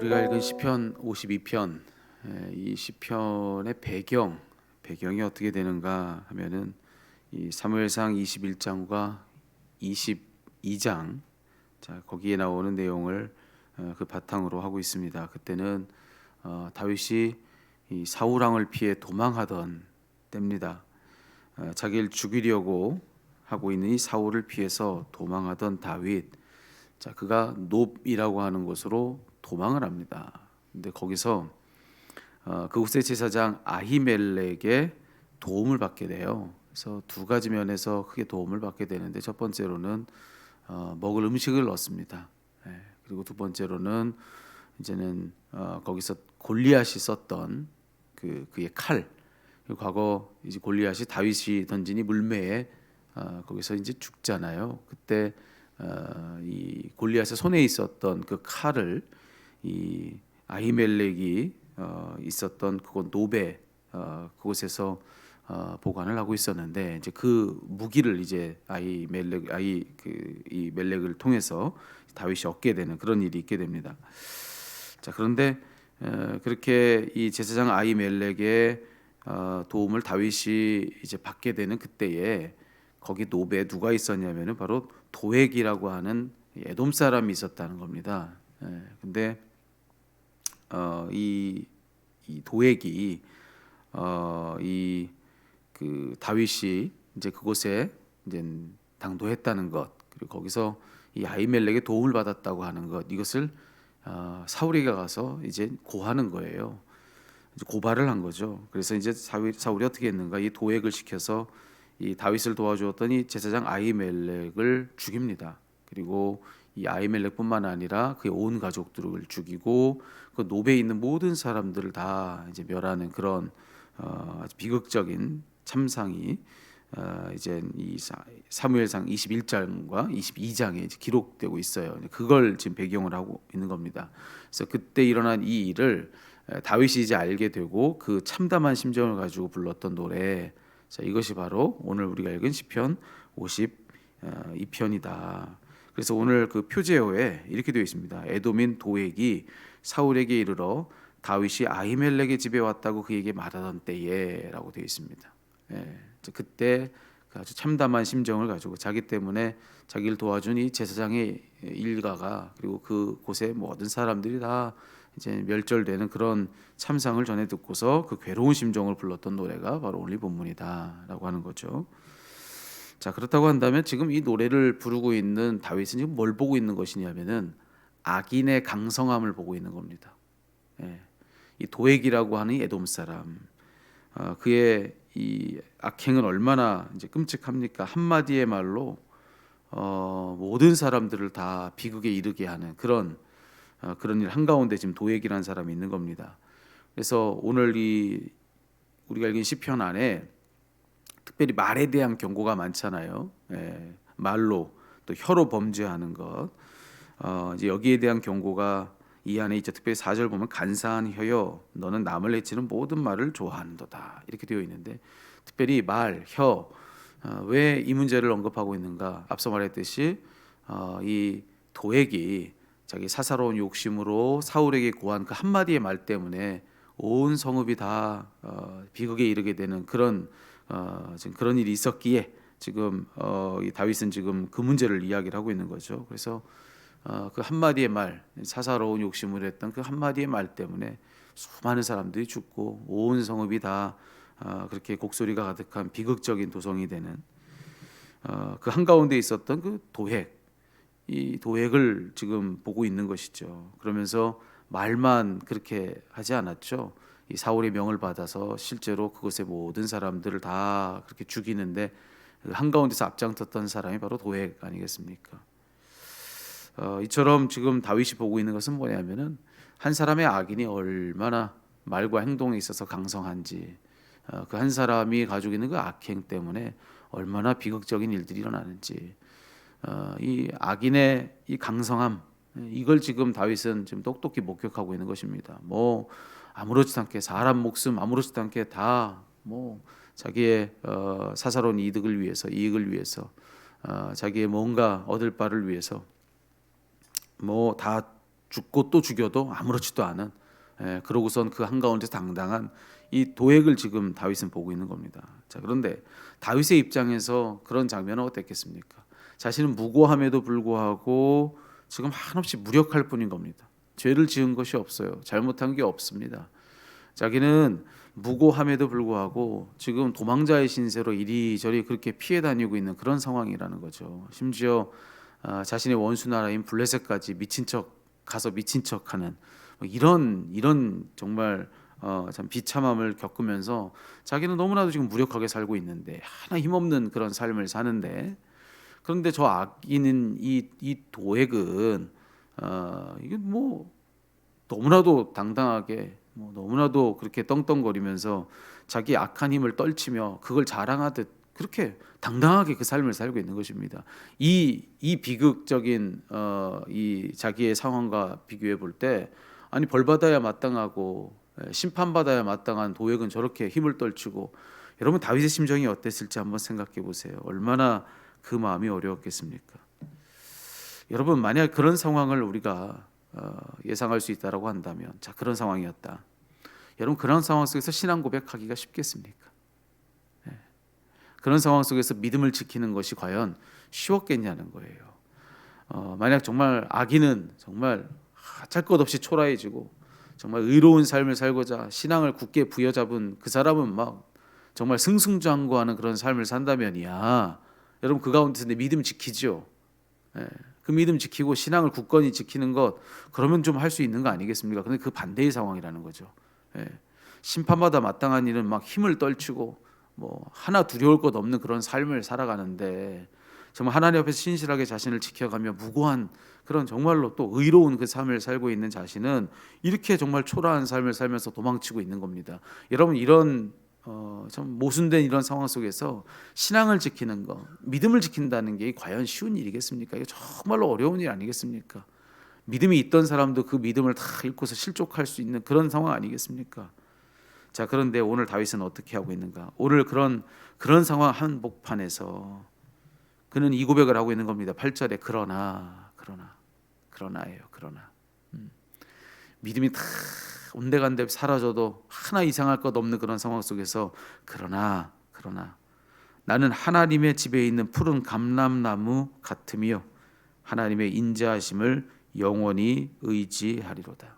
우리가 읽은 시편 52편, 이 시편의 배경이 어떻게 되는가 하면은 이 사무엘상 21장과 22장, 자 거기에 나오는 내용을 그 바탕으로 하고 있습니다. 그때는 다윗이 이 사울 왕을 피해 도망하던 때입니다. 자기를 죽이려고 하고 있는 이 사울을 피해서 도망하던 다윗, 자 그가 놉이라고 하는 곳으로 도망을 합니다. 근데 거기서 그곳의 제사장 아히멜렉의 도움을 받게 돼요. 그래서 두 가지 면에서 크게 도움을 받게 되는데, 첫 번째로는 먹을 음식을 얻습니다. 그리고 두 번째로는 이제는 거기서 골리앗이 썼던 그의 칼, 과거 이제 골리앗이 다윗이 던진 이 물매에 거기서 이제 죽잖아요. 그때 이 골리앗의 손에 있었던 그 칼을 이 아히멜렉이 있었던 그곳 노베 그곳에서 보관을 하고 있었는데, 이제 그 무기를 이제 이 멜렉을 통해서 다윗이 얻게 되는 그런 일이 있게 됩니다. 자 그런데 그렇게 이 제사장 아히멜렉의 도움을 다윗이 이제 받게 되는 그때에 거기 노베에 누가 있었냐면은 바로 도액이라고 하는 에돔 사람이 있었다는 겁니다. 근데 이 도액이 이 그 다윗이 이제 그곳에 이제 당도했다는 것, 그리고 거기서 이 아히멜렉의 도움을 받았다고 하는 것, 이것을 사울에게 가서 이제 고하는 거예요. 이제 고발을 한 거죠. 그래서 이제 사울이 어떻게 했는가, 이 도액을 시켜서 이 다윗을 도와주었던 이 제사장 아히멜렉을 죽입니다. 그리고 이 아히멜렉뿐만 아니라 그의 온 가족들을 죽이고 그 노베에 있는 모든 사람들을 다 이제 멸하는 그런 아주 비극적인 참상이 이제 이 사무엘상 21장과 22장에 이제 기록되고 있어요. 그걸 지금 배경을 하고 있는 겁니다. 그래서 그때 일어난 이 일을 다윗이 이제 알게 되고 그 참담한 심정을 가지고 불렀던 노래, 자 이것이 바로 오늘 우리가 읽은 시편 52편이다. 그래서 오늘 그 표제어에 이렇게 되어 있습니다. 에돔인 도액이 사울에게 이르러 다윗이 아히멜렉의 집에 왔다고 그에게 말하던 때에라고 되어 있습니다. 그때 그 아주 참담한 심정을 가지고 자기 때문에 자기를 도와준 이 제사장의 일가가, 그리고 그 곳의 모든 사람들이 다 이제 멸절되는 그런 참상을 전해 듣고서 그 괴로운 심정을 불렀던 노래가 바로 오늘 본문이다라고 하는 거죠. 자 그렇다고 한다면 지금 이 노래를 부르고 있는 다윗은 지금 뭘 보고 있는 것이냐면은 악인의 강성함을 보고 있는 겁니다. 이 도액이라고 하는 이 에돔 사람, 그의 이 악행은 얼마나 이제 끔찍합니까? 한마디의 말로 모든 사람들을 다 비극에 이르게 하는 그런 일 한가운데 지금 도액이라는 사람이 있는 겁니다. 그래서 오늘 이 우리가 읽은 시편 안에 특별히 말에 대한 경고가 많잖아요. 말로 또 혀로 범죄하는 것, 이제 여기에 대한 경고가 이 안에 있죠. 특별히 4절 보면 간사한 혀여 너는 남을 해치는 모든 말을 좋아하는도다 이렇게 되어 있는데, 특별히 말, 혀, 왜 이 문제를 언급하고 있는가? 앞서 말했듯이 이 도액이 자기 사사로운 욕심으로 사울에게 고한 그 한마디의 말 때문에 온 성읍이 다 비극에 이르게 되는 그런 지금 그런 일이 있었기에 지금 이 다윗은 지금 그 문제를 이야기를 하고 있는 거죠. 그래서 그 한마디의 말, 사사로운 욕심을 했던 그 한마디의 말 때문에 수많은 사람들이 죽고 온 성읍이 다 그렇게 곡소리가 가득한 비극적인 도성이 되는 그 한가운데 있었던 그 도액, 이 도액을 지금 보고 있는 것이죠. 그러면서 말만 그렇게 하지 않았죠. 이 사울의 명을 받아서 실제로 그곳의 모든 사람들을 다 그렇게 죽이는데 그 한가운데서 앞장섰던 사람이 바로 도액 아니겠습니까? 이처럼 지금 다윗이 보고 있는 것은 뭐냐면은 한 사람의 악인이 얼마나 말과 행동에 있어서 강성한지, 그 한 사람이 가지고 있는 그 악행 때문에 얼마나 비극적인 일들이 일어나는지, 이 악인의 이 강성함, 이걸 지금 다윗은 지금 똑똑히 목격하고 있는 것입니다. 뭐 아무렇지도 않게 사람 목숨 아무렇지도 않게 다 뭐 자기의 사사로운 이익을 위해서 자기의 뭔가 얻을 바를 위해서 뭐 다 죽고 또 죽여도 아무렇지도 않은, 그러고선 그 한가운데서 당당한 이 도액을 지금 다윗은 보고 있는 겁니다. 자, 그런데 다윗의 입장에서 그런 장면은 어땠겠습니까? 자신은 무고함에도 불구하고 지금 한없이 무력할 뿐인 겁니다. 죄를 지은 것이 없어요. 잘못한 게 없습니다. 자기는 무고함에도 불구하고 지금 도망자의 신세로 이리저리 그렇게 피해 다니고 있는 그런 상황이라는 거죠. 심지어 자신의 원수 나라인 블레셋까지 미친 척 가서 미친 척하는 뭐 이런 정말 참 비참함을 겪으면서 자기는 너무나도 지금 무력하게 살고 있는데 하나 힘없는 그런 삶을 사는데, 그런데 저 악인은 이 도액은 이게 뭐 너무나도 당당하게 너무나도 그렇게 덩덩거리면서 자기 악한 힘을 떨치며 그걸 자랑하듯 그렇게 당당하게 그 삶을 살고 있는 것입니다. 이 비극적인 이 자기의 상황과 비교해 볼 때, 아니 벌 받아야 마땅하고 심판 받아야 마땅한 도액은 저렇게 힘을 떨치고, 여러분 다윗의 심정이 어땠을지 한번 생각해 보세요. 얼마나 그 마음이 어려웠겠습니까? 여러분 만약 그런 상황을 우리가 예상할 수 있다라고 한다면, 자 그런 상황이었다. 여러분 그런 상황 속에서 신앙 고백하기가 쉽겠습니까? 그런 상황 속에서 믿음을 지키는 것이 과연 쉬웠겠냐는 거예요. 만약 정말 악인은 정말 할 것 없이 초라해지고 정말 의로운 삶을 살고자 신앙을 굳게 부여잡은 그 사람은 막 정말 승승장구하는 그런 삶을 산다면이야, 여러분 그 가운데서 내 믿음 지키죠. 그 믿음 지키고 신앙을 굳건히 지키는 것, 그러면 좀 할 수 있는 거 아니겠습니까? 근데 그 반대의 상황이라는 거죠. 심판마다 마땅한 일은 막 힘을 떨치고 뭐 하나 두려울 것 없는 그런 삶을 살아가는데, 정말 하나님 앞에서 신실하게 자신을 지켜가며 무고한 그런 정말로 또 의로운 그 삶을 살고 있는 자신은 이렇게 정말 초라한 삶을 살면서 도망치고 있는 겁니다. 여러분 이런 참 모순된 이런 상황 속에서 신앙을 지키는 거, 믿음을 지킨다는 게 과연 쉬운 일이겠습니까? 이게 정말로 어려운 일 아니겠습니까? 믿음이 있던 사람도 그 믿음을 다 잃고서 실족할 수 있는 그런 상황 아니겠습니까? 자, 그런데 오늘 다윗은 어떻게 하고 있는가? 오늘 그런 상황 한복판에서 그는 이 고백을 하고 있는 겁니다. 8절에 그러나예요. 믿음이 다 온데간데 사라져도 하나 이상할 것 없는 그런 상황 속에서 그러나 나는 하나님의 집에 있는 푸른 감람나무 같으며 하나님의 인자하심을 영원히 의지하리로다.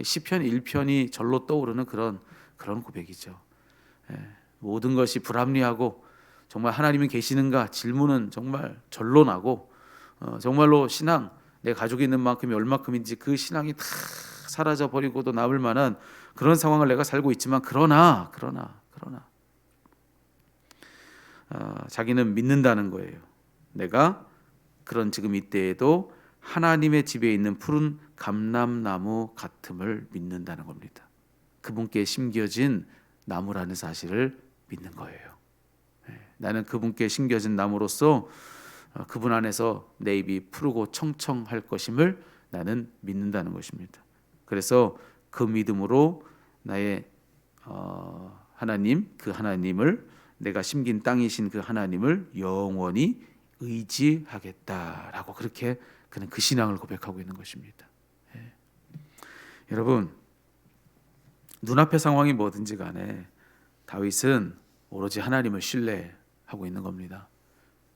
시편 1편이 절로 떠오르는 그런 고백이죠. 모든 것이 불합리하고 정말 하나님은 계시는가 질문은 정말 절로 나고, 정말로 신앙 내 가족이 있는 만큼이 얼마큼인지 그 신앙이 다 사라져 버리고도 남을 만한 그런 상황을 내가 살고 있지만 그러나 자기는 믿는다는 거예요. 내가 그런 지금 이때에도 하나님의 집에 있는 푸른 감람나무 같음을 믿는다는 겁니다. 그분께 심겨진 나무라는 사실을 믿는 거예요. 나는 그분께 심겨진 나무로서 그분 안에서 내 입이 푸르고 청청할 것임을 나는 믿는다는 것입니다. 그래서 그 믿음으로 나의 하나님, 그 하나님을, 내가 심긴 땅이신 그 하나님을 영원히 의지하겠다라고 그렇게 그는 그 신앙을 고백하고 있는 것입니다. 여러분 눈앞의 상황이 뭐든지 간에 다윗은 오로지 하나님을 신뢰하고 있는 겁니다.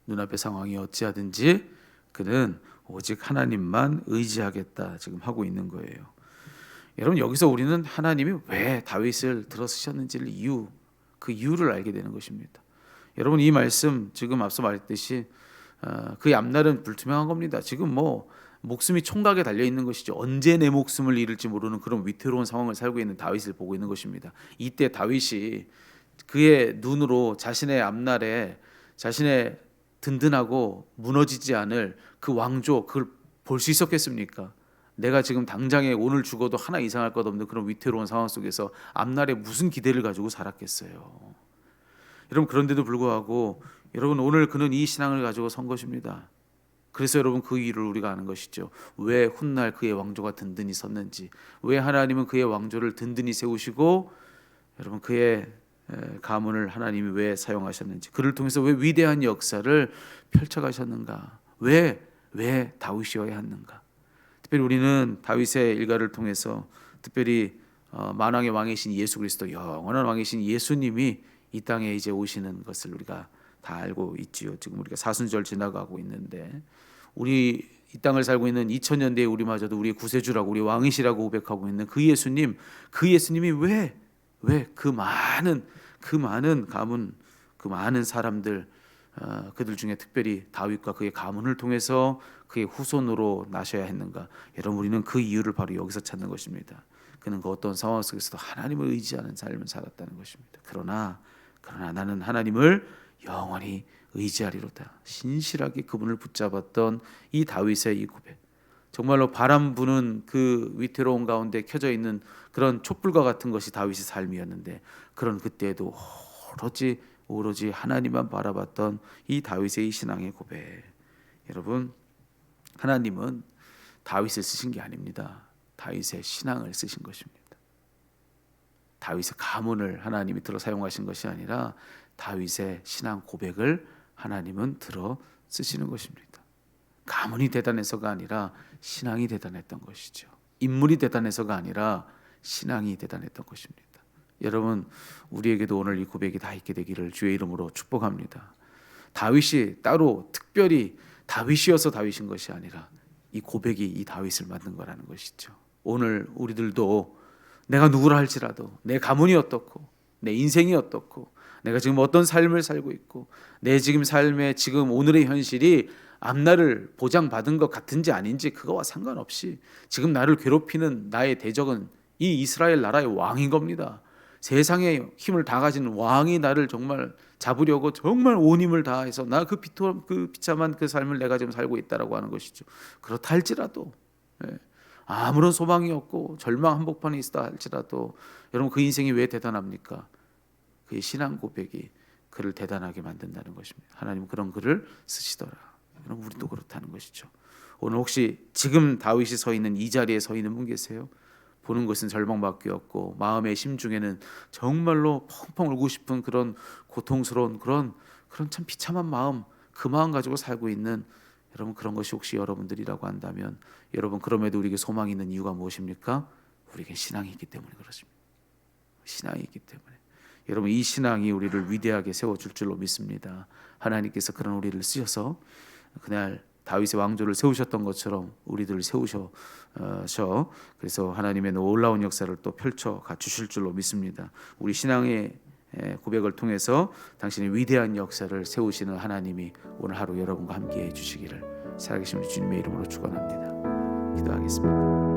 눈앞의 상황이 어찌하든지 그는 오직 하나님만 의지하겠다 지금 하고 있는 거예요. 여러분 여기서 우리는 하나님이 왜 다윗을 들어쓰셨는지를 그 이유를 알게 되는 것입니다. 여러분 이 말씀 지금 앞서 말했듯이 그 앞날은 불투명한 겁니다. 지금 뭐 목숨이 총각에 달려 있는 것이죠. 언제 내 목숨을 잃을지 모르는 그런 위태로운 상황을 살고 있는 다윗을 보고 있는 것입니다. 이때 다윗이 그의 눈으로 자신의 앞날에 자신의 든든하고 무너지지 않을 그 왕조, 그걸 볼 수 있었겠습니까? 내가 지금 당장에 오늘 죽어도 하나 이상할 것 없는 그런 위태로운 상황 속에서 앞날에 무슨 기대를 가지고 살았겠어요. 여러분 그런데도 불구하고 여러분 오늘 그는 이 신앙을 가지고 선 것입니다. 그래서 여러분 그 이유를 우리가 아는 것이죠. 왜 훗날 그의 왕조가 든든히 섰는지, 왜 하나님은 그의 왕조를 든든히 세우시고 여러분 그의 가문을 하나님이 왜 사용하셨는지, 그를 통해서 왜 위대한 역사를 펼쳐가셨는가, 왜 다윗이어야 했는가. 특별히 우리는 다윗의 일가를 통해서 특별히 만왕의 왕이신 예수 그리스도, 영원한 왕이신 예수님이 이 땅에 이제 오시는 것을 우리가 다 알고 있지요. 지금 우리가 사순절 지나가고 있는데 우리 이 땅을 살고 있는 2000년대에 우리마저도 우리의 구세주라고, 우리 왕이시라고 고백하고 있는 그 예수님이 왜 그 많은 가문, 그 많은 사람들, 그들 중에 특별히 다윗과 그의 가문을 통해서 그의 후손으로 나셔야 했는가? 여러분, 우리는 그 이유를 바로 여기서 찾는 것입니다. 그는 그 어떤 상황 속에서도 하나님을 의지하는 삶을 살았다는 것입니다. 그러나 나는 하나님을 영원히 의지하리로다. 신실하게 그분을 붙잡았던 이 다윗의 이 고백, 정말로 바람 부는 그 위태로운 가운데 켜져 있는 그런 촛불과 같은 것이 다윗의 삶이었는데, 그런 그때에도 오로지 하나님만 바라봤던 이 다윗의 이 신앙의 고백. 여러분, 하나님은 다윗을 쓰신 게 아닙니다. 다윗의 신앙을 쓰신 것입니다. 다윗의 가문을 하나님이 들어 사용하신 것이 아니라 다윗의 신앙 고백을 하나님은 들어 쓰시는 것입니다. 가문이 대단해서가 아니라 신앙이 대단했던 것이죠. 인물이 대단해서가 아니라 신앙이 대단했던 것입니다. 여러분, 우리에게도 오늘 이 고백이 다 있게 되기를 주의 이름으로 축복합니다. 다윗이 따로 특별히 다윗이어서 다윗인 것이 아니라 이 고백이 이 다윗을 만든 거라는 것이죠. 오늘 우리들도 내가 누구라 할지라도, 내 가문이 어떻고 내 인생이 어떻고 내가 지금 어떤 삶을 살고 있고 내 지금 삶의 지금 오늘의 현실이 앞날을 보장받은 것 같은지 아닌지, 그거와 상관없이 지금 나를 괴롭히는 나의 대적은 이 이스라엘 나라의 왕인 겁니다. 세상에 힘을 다 가진 왕이 나를 정말 잡으려고 정말 온 힘을 다해서 나 그 비참한 그 삶을 내가 지금 살고 있다라고 하는 것이죠. 그렇다 할지라도, 아무런 소망이 없고 절망 한복판에 있다 할지라도, 여러분, 그 인생이 왜 대단합니까? 그의 신앙 고백이 그를 대단하게 만든다는 것입니다. 하나님은 그런 글을 쓰시더라. 여러분, 우리도 그렇다는 것이죠. 오늘 혹시 지금 다윗이 서 있는 이 자리에 서 있는 분 계세요? 보는 것은 절망밖에 없고 마음의 심중에는 정말로 펑펑 울고 싶은 그런 고통스러운 그런 참 비참한 마음, 그 마음 가지고 살고 있는 여러분, 그런 것이 혹시 여러분들이라고 한다면, 여러분, 그럼에도 우리에게 소망이 있는 이유가 무엇입니까? 우리에게 신앙이 있기 때문에 그렇습니다. 신앙이 있기 때문에. 여러분, 이 신앙이 우리를 위대하게 세워줄 줄로 믿습니다. 하나님께서 그런 우리를 쓰셔서 그날 다윗의 왕조를 세우셨던 것처럼 우리들을 세우셔 그래서 하나님의 놀라운 역사를 또 펼쳐 주실 줄로 믿습니다. 우리 신앙의 고백을 통해서 당신의 위대한 역사를 세우시는 하나님이 오늘 하루 여러분과 함께 해주시기를 살아계신 우리 주님의 이름으로 축원합니다. 기도하겠습니다.